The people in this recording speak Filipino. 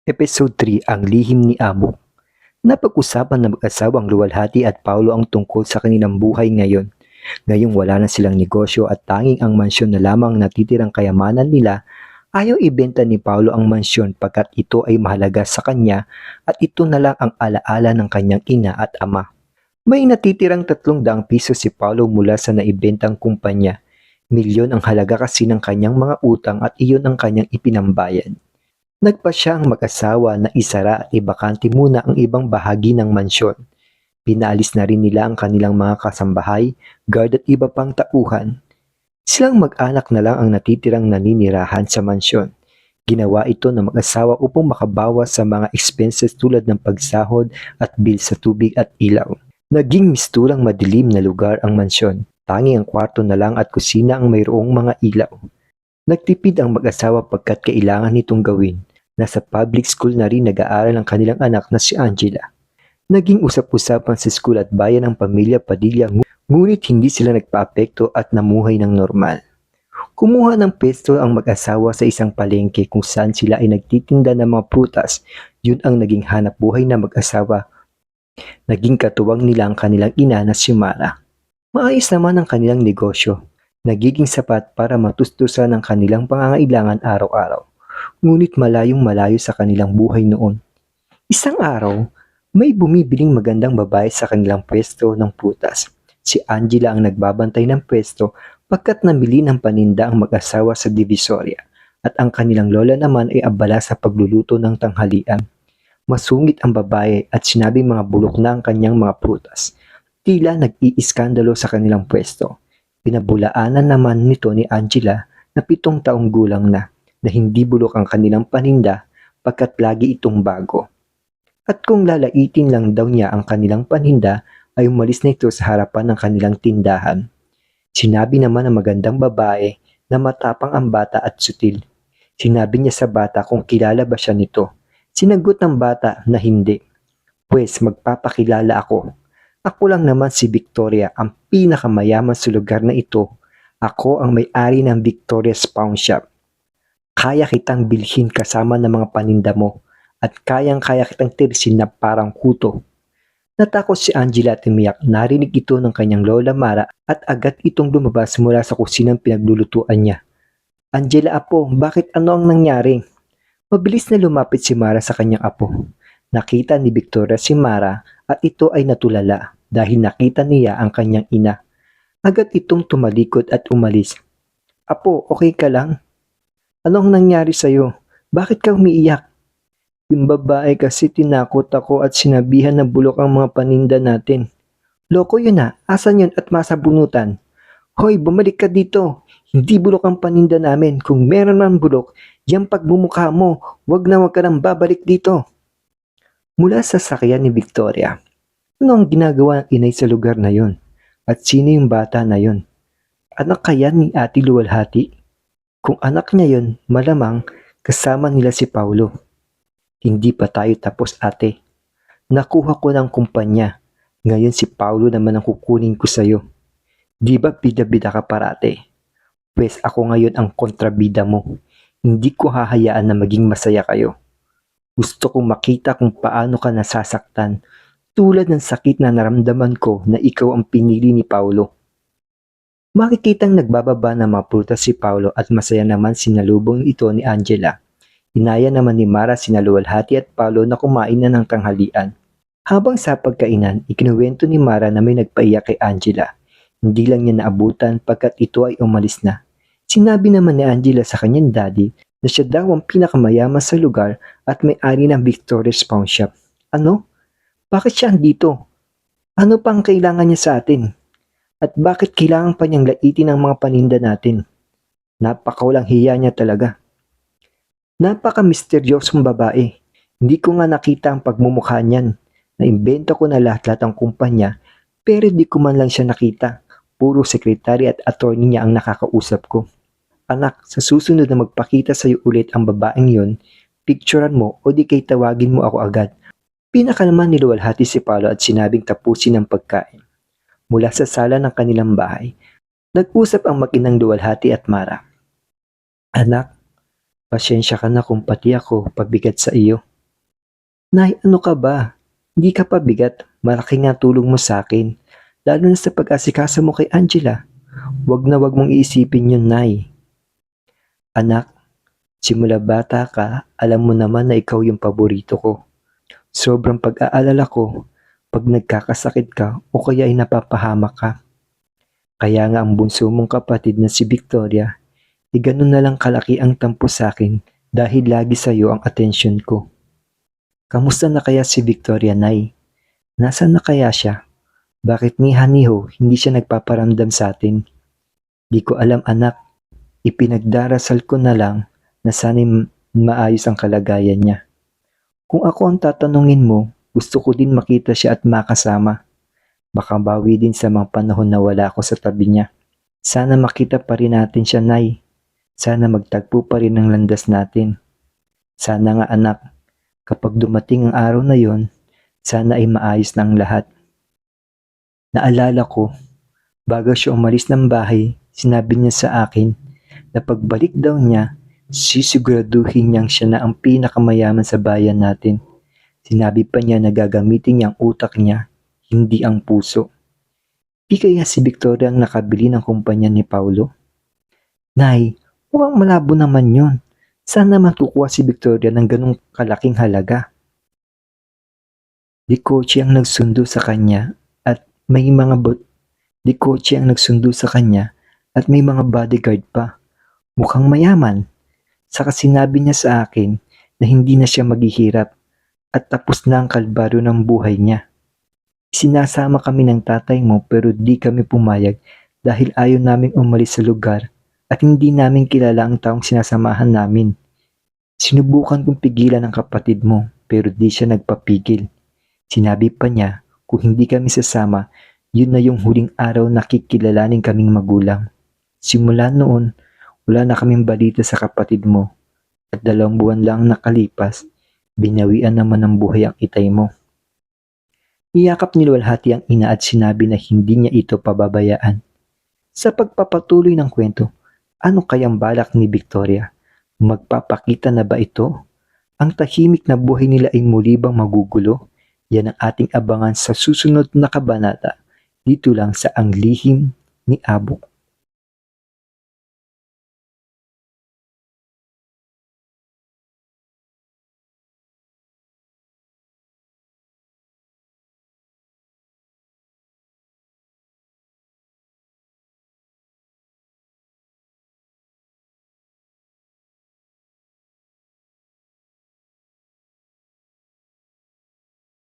Episode 3, Ang Lihim ni Amo. Napag-usapan ng mag-asawang Luwalhati at Paulo ang tungkol sa kanilang buhay ngayon. Ngayong wala na silang negosyo at tanging ang mansyon na lamang natitirang kayamanan nila, ayaw ibenta ni Paulo ang mansyon pagkat ito ay mahalaga sa kanya at ito na lang ang alaala ng kanyang ina at ama. May natitirang 300 piso si Paulo mula sa naibentang kumpanya. Milyon ang halaga kasi ng kanyang mga utang at iyon ang kanyang ipinambayad. Nagpa siya ang mag-asawa na isara at ibakante muna ang ibang bahagi ng mansyon. Pinaalis na rin nila ang kanilang mga kasambahay, guard at iba pang tauhan. Silang mag-anak na lang ang natitirang naninirahan sa mansyon. Ginawa ito ng mag-asawa upang makabawas sa mga expenses tulad ng pagsahod at bill sa tubig at ilaw. Naging mistulang madilim na lugar ang mansyon. Tanging ang kwarto na lang at kusina ang mayroong mga ilaw. Nagtipid ang mag-asawa pagkat kailangan nitong gawin. Nasa public school na rin nag-aaral ang kanilang anak na si Angela. Naging usap-usapan sa school at bayan ng pamilya Padilla, ngunit hindi sila nagpa-apekto at namuhay ng normal. Kumuha ng pesto ang mag-asawa sa isang palengke kung saan sila ay nagtitinda ng mga prutas. Yun ang naging hanap buhay na mag-asawa. Naging katuwang nila ang kanilang ina na si Mara. Maayos naman ang kanilang negosyo. Nagiging sapat para matustusan ang kanilang pangangailangan araw-araw. Ngunit malayong malayo sa kanilang buhay noon. Isang araw, may bumibiling magandang babae sa kanilang pwesto ng prutas. Si Angela ang nagbabantay ng pwesto pagkat namili ng paninda ang mag-asawa sa Divisoria at ang kanilang lola naman ay abala sa pagluluto ng tanghalian. Masungit ang babae at sinabing mga bulok na ang kanyang mga prutas. Tila nag-iiskandalo sa kanilang pwesto. Pinabulaanan naman nito ni Angela na 7 taong gulang na hindi bulok ang kanilang paninda pagkat lagi itong bago. At kung lalaitin lang daw niya ang kanilang paninda ay umalis na ito sa harapan ng kanilang tindahan. Sinabi naman ng magandang babae na matapang ang bata at sutil. Sinabi niya sa bata kung kilala ba siya nito. Sinagot ng bata na hindi. Pwes magpapakilala ako. Ako lang naman si Victoria, ang pinakamayaman sa lugar na ito. Ako ang may-ari ng Victoria's Pawn Shop. Kaya kitang bilhin kasama ng mga paninda mo at kayang-kaya kitang tirsin na parang kuto. Natakot si Angela at umiyak. Narinig ito ng kanyang lola Mara at agad itong lumabas mula sa kusinang pinaglulutuan niya. Angela apo, bakit ano ang nangyari? Mabilis na lumapit si Mara sa kanyang apo. Nakita ni Victoria si Mara at ito ay natulala dahil nakita niya ang kanyang ina. Agad itong tumalikod at umalis. Apo, okay ka lang? Anong nangyari sa'yo? Bakit ka umiiyak? Yung babae kasi tinakot ako at sinabihan na bulok ang mga paninda natin. Loko yun na, asan yun at masabunutan? Hoy, bumalik ka dito. Hindi bulok ang paninda namin. Kung meron man bulok, yung pagbumukha mo, wag ka nang babalik dito. Mula sa sakyan ni Victoria, ano ang ginagawa ng inay sa lugar na yon? At sino yung bata na yon? Anak kaya ni Ate Luwalhati? Kung anak niya yon, malamang kasama nila si Paulo. Hindi pa tayo tapos ate. Nakuha ko ng kumpanya. Ngayon si Paulo naman ang kukunin ko sa'yo. Di ba bida-bida ka parate? Pwes ako ngayon ang kontrabida mo. Hindi ko hahayaan na maging masaya kayo. Gusto kong makita kung paano ka nasasaktan. Tulad ng sakit na naramdaman ko na ikaw ang pinili ni Paulo. Makikitang nagbababa ng mga prutas si Paulo at masaya naman sinalubong ito ni Angela. Inaya naman ni Mara sina Luwalhati at Paulo na kumain na ng tanghalian. Habang sa pagkainan, ikinuwento ni Mara na may nagpaiyak kay Angela. Hindi lang niya naabutan pagkat ito ay umalis na. Sinabi naman ni Angela sa kanyang daddy na siya daw ang pinakamayaman sa lugar at may-ari ng Victoria's Pawn Shop. Ano? Bakit siya andito? Ano pang kailangan niya sa atin? At bakit kailangan pa niyang laitin ang mga paninda natin? Napakawalang hiya niya talaga. Napaka-misteryosong babae. Hindi ko nga nakita ang pagmumukha niyan. Naimbento ko na lahat-lahat ang kumpanya pero di ko man lang siya nakita. Puro sekretary at attorney niya ang nakakausap ko. Anak, sa susunod na magpakita sa iyo ulit ang babaeng yon, picturean mo o di kay tawagin mo ako agad. Pinaka naman ni Luwalhati si Paulo at sinabing tapusin ang pagkain. Mula sa sala ng kanilang bahay, nag-usap ang mag-inang Luwalhati at Mara. Anak, pasensya ka na kung pati ako pabigat sa iyo. Nay, ano ka ba? Hindi ka pa bigat. Malaki nga tulong mo sa akin. Lalo na sa pag-asikasa mo kay Angela. Wag na wag mong iisipin yun, Nay. Anak, simula bata ka, alam mo naman na ikaw yung paborito ko. Sobrang pag-aalala ko pag nagkakasakit ka o kaya ay napapahamak ka. Kaya nga ang bunso mong kapatid na si Victoria, ganun na lang kalaki ang tampo sa akin dahil lagi sa'yo ang atensyon ko. Kamusta na kaya si Victoria, Nay? Nasaan na kaya siya? Bakit ni Haniho hindi siya nagpaparamdam sa atin? Di ko alam, anak. Ipinagdarasal ko na lang na sana'y maayos ang kalagayan niya. Kung ako ang tatanungin mo, gusto ko din makita siya at makasama. Baka bawi din sa mga panahon na wala ako sa tabi niya. Sana makita pa rin natin siya, Nay. Sana magtagpo pa rin ang landas natin. Sana nga, anak, kapag dumating ang araw na yon, sana ay maayos na ang lahat. Naalala ko, bago siya umalis ng bahay, sinabi niya sa akin na pagbalik daw niya, sisiguraduhin niyang siya na ang pinakamayaman sa bayan natin. Sinabi pa niya na gagamitin niya ang utak niya, hindi ang puso. Di kaya si Victoria ang nakabili ng kumpanya ni Paulo? Nay, mukhang malabo naman yun. Sana matukuha si Victoria ng ganong kalaking halaga. Di kotse ang nagsundo sa kanya at may mga Di kotse ang nagsundo sa kanya at may mga bodyguard pa. Mukhang mayaman. Saka sinabi niya sa akin na hindi na siya maghihirap at tapos na ang kalbaryo ng buhay niya. Sinasama kami ng tatay mo pero di kami pumayag dahil ayaw naming umalis sa lugar at hindi namin kilala ang taong sinasamahan namin. Sinubukan kong pigilan ang kapatid mo pero di siya nagpapigil. Sinabi pa niya kung hindi kami sasama, yun na yung huling araw na kikilalanin kaming magulang. Simula noon, wala na kaming balita sa kapatid mo at 2 buwan lang nakalipas, binawian naman ng buhay ang itay mo. Iyakap niluwalhati ang ina at sinabi na hindi niya ito pababayaan. Sa pagpapatuloy ng kwento, ano kayang balak ni Victoria? Magpapakita na ba ito? Ang tahimik na buhay nila ay muli bang magugulo? Yan ang ating abangan sa susunod na kabanata dito lang sa Ang Lihim ni Abok.